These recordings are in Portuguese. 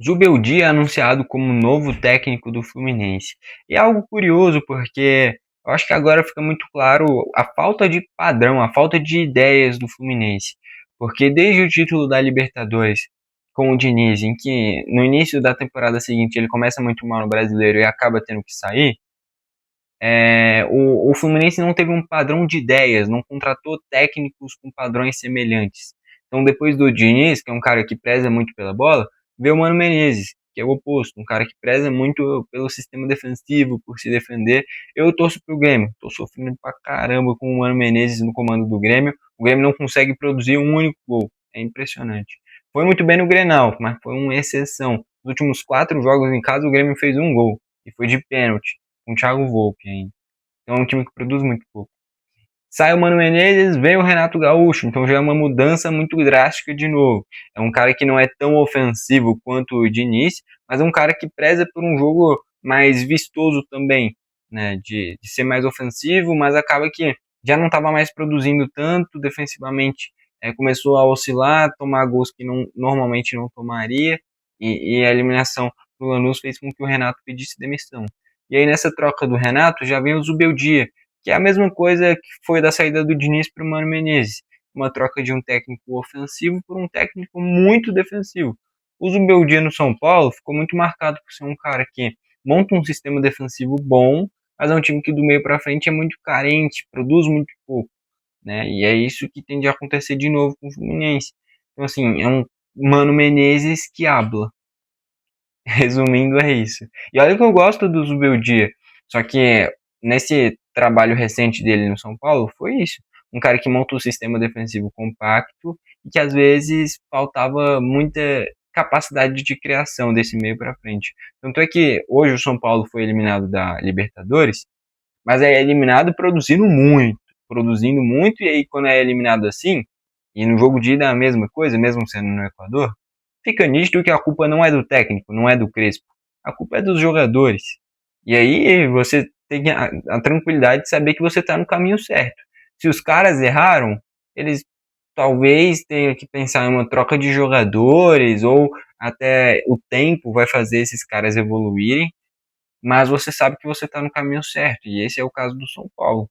Zubeldia é anunciado como novo técnico do Fluminense. E é algo curioso porque eu acho que agora fica muito claro a falta de padrão, a falta de ideias do Fluminense. Porque desde o título da Libertadores com o Diniz, em que no início da temporada seguinte ele começa muito mal no Brasileiro e acaba tendo que sair, o Fluminense não teve um padrão de ideias, não contratou técnicos com padrões semelhantes. Então, depois do Diniz, que é um cara que preza muito pela bola, veio o Mano Menezes, que é o oposto, um cara que preza muito pelo sistema defensivo, por se defender. Eu torço pro Grêmio, tô sofrendo pra caramba com o Mano Menezes no comando do Grêmio. O Grêmio não consegue produzir um único gol, é impressionante. Foi muito bem no Grenal, mas foi uma exceção. Nos últimos 4 jogos em casa, o Grêmio fez um gol, e foi de pênalti com o Thiago Volpe ainda. Então é um time que produz muito pouco. Sai o Mano Menezes, vem o Renato Gaúcho, então já é uma mudança muito drástica de novo. É um cara que não é tão ofensivo quanto o Diniz, mas é um cara que preza por um jogo mais vistoso também, né? De ser mais ofensivo, mas acaba que já não estava mais produzindo tanto defensivamente. Começou a oscilar, tomar gols que normalmente não tomaria, e a eliminação do Lanús fez com que o Renato pedisse demissão. E aí nessa troca do Renato já vem o Zubeldia, que é a mesma coisa que foi da saída do Diniz para o Mano Menezes. Uma troca de um técnico ofensivo por um técnico muito defensivo. O Zubeldia no São Paulo ficou muito marcado por ser um cara que monta um sistema defensivo bom, mas é um time que do meio para frente é muito carente, produz muito pouco, né? E é isso que tende a acontecer de novo com o Fluminense. Então assim, é um Mano Menezes que habla. Resumindo, é isso. E olha que eu gosto do Zubeldia, só que nesse trabalho recente dele no São Paulo, foi isso. Um cara que monta um sistema defensivo compacto e que às vezes faltava muita capacidade de criação desse meio para frente. Tanto é que hoje o São Paulo foi eliminado da Libertadores, mas é eliminado produzindo muito, e aí quando é eliminado assim, e no jogo de ida é a mesma coisa, mesmo sendo no Equador, fica nítido que a culpa não é do técnico, não é do Crespo. A culpa é dos jogadores. E aí você tem a tranquilidade de saber que você está no caminho certo. Se os caras erraram, eles talvez tenham que pensar em uma troca de jogadores, ou até o tempo vai fazer esses caras evoluírem, mas você sabe que você está no caminho certo, e esse é o caso do São Paulo.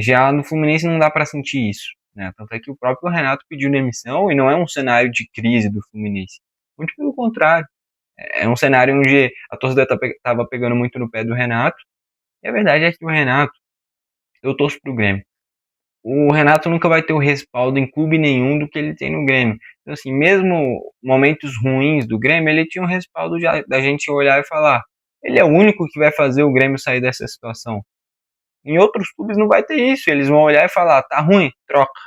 Já no Fluminense não dá para sentir isso, né? Tanto é que o próprio Renato pediu demissão e não é um cenário de crise do Fluminense. Muito pelo contrário. É um cenário onde a torcida estava pegando muito no pé do Renato. E a verdade é que o Renato, eu torço pro Grêmio. O Renato nunca vai ter o respaldo em clube nenhum do que ele tem no Grêmio. Então, assim, mesmo momentos ruins do Grêmio, ele tinha um respaldo da gente olhar e falar: ele é o único que vai fazer o Grêmio sair dessa situação. Em outros clubes não vai ter isso. Eles vão olhar e falar: tá ruim, troca.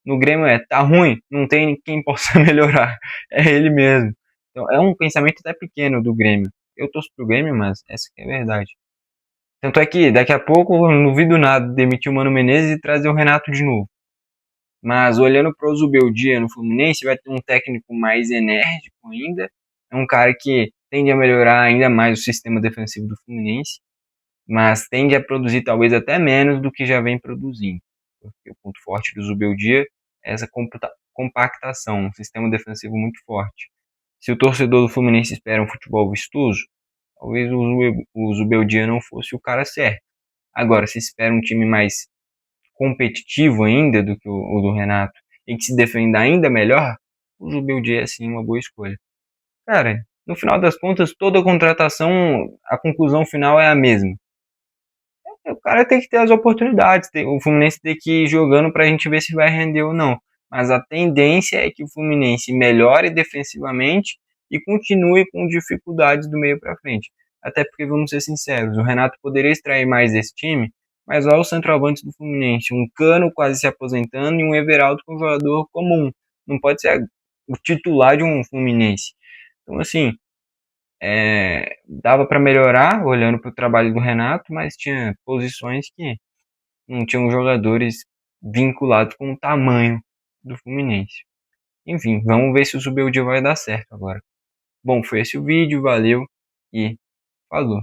No Grêmio tá ruim, não tem quem possa melhorar. É ele mesmo. Então é um pensamento até pequeno do Grêmio. Eu torço pro Grêmio, mas essa que é a verdade. Tanto é que daqui a pouco eu não duvido nada demitir o Mano Menezes e trazer o Renato de novo. Mas olhando para o Zubeldia no Fluminense, vai ter um técnico mais enérgico ainda. É um cara que tende a melhorar ainda mais o sistema defensivo do Fluminense, mas tende a produzir talvez até menos do que já vem produzindo. Porque o ponto forte do Zubeldia é essa compactação, um sistema defensivo muito forte. Se o torcedor do Fluminense espera um futebol vistoso, talvez o Zubeldia não fosse o cara certo. Agora, se espera um time mais competitivo ainda do que o do Renato e que se defenda ainda melhor, o Zubeldia é sim uma boa escolha. Cara, no final das contas, toda contratação, a conclusão final é a mesma. O cara tem que ter as oportunidades, o Fluminense tem que ir jogando pra gente ver se vai render ou não. Mas a tendência é que o Fluminense melhore defensivamente e continue com dificuldades do meio para frente. Até porque, vamos ser sinceros, o Renato poderia extrair mais desse time, mas olha os centroavantes do Fluminense, um Cano quase se aposentando e um Everaldo com um jogador comum. Não pode ser o titular de um Fluminense. Então, assim, dava para melhorar olhando para o trabalho do Renato, mas tinha posições que não tinham jogadores vinculados com o tamanho do Fluminense. Enfim, vamos ver se o Zubeldia vai dar certo agora. Bom, foi esse o vídeo, valeu e falou.